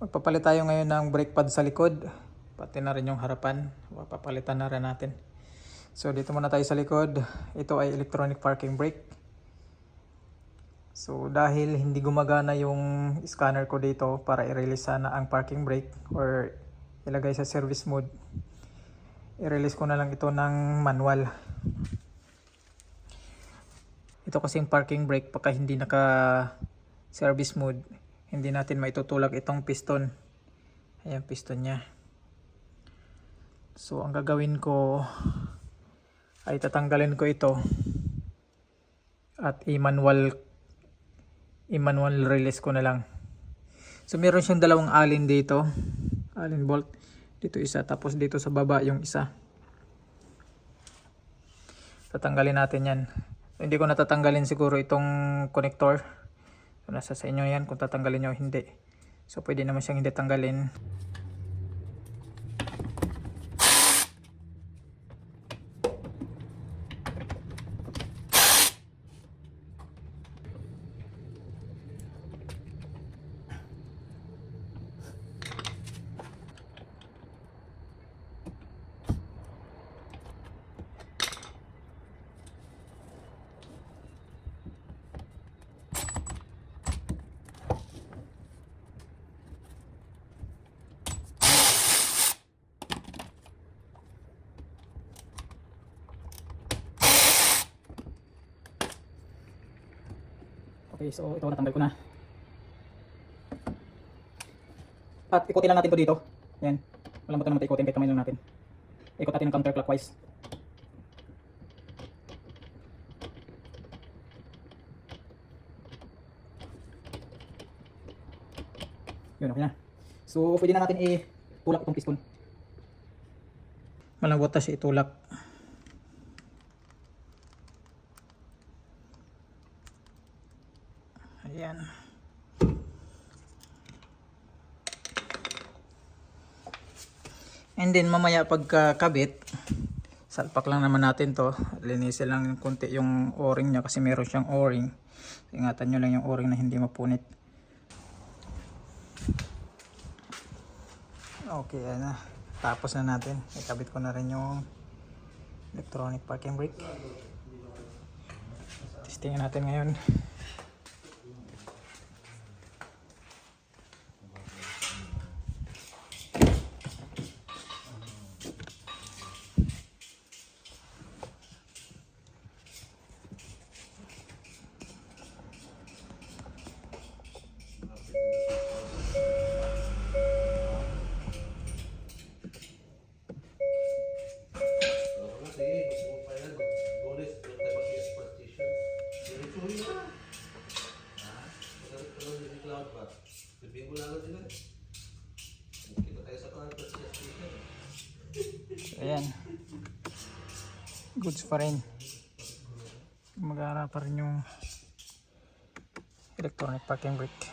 Magpapalit tayo ngayon ng brake pad sa likod. Pati na rin yung harapan. Papalitan na rin natin. So dito muna tayo sa likod. Ito ay electronic parking brake. So dahil hindi gumagana yung scanner ko dito para i-release sana ang parking brake or ilagay sa service mode, i-release ko na lang ito ng manual. Ito kasing parking brake pagka hindi naka service mode, hindi natin maitutulak itong piston. Ayan, piston nya. So ang gagawin ko ay tatanggalin ko ito at i-manual release ko na lang. So meron siyang dalawang alin dito, alin bolt dito isa, tapos dito sa baba yung isa. Tatanggalin natin yan. So, hindi ko natatanggalin siguro itong connector. So nasa sa inyo yan kung tatanggalin nyo o hindi. So pwede naman siyang hindi tanggalin. Okay, so ito natanggal ko na. At ikutin lang natin to dito. Yan. Walang buto naman ikutin, kahit kamay lang natin. Ikot natin ng counterclockwise. Yun, okay na. So pwede na natin itulak itong piston. Malambot na siya itulak. Ayan. And then mamaya pagkakabit, salpak lang naman natin to. Linisin lang ng konti yung o-ring nya kasi meron siyang o-ring. Ingatan nyo lang yung o-ring na hindi mapunit. Okay, yan na. Tapos na natin. Ikabit ko na rin yung electronic parking brake. Testingin natin ngayon. Ayan, goods pa rin, mag-aara pa rin yung electronic parking brake.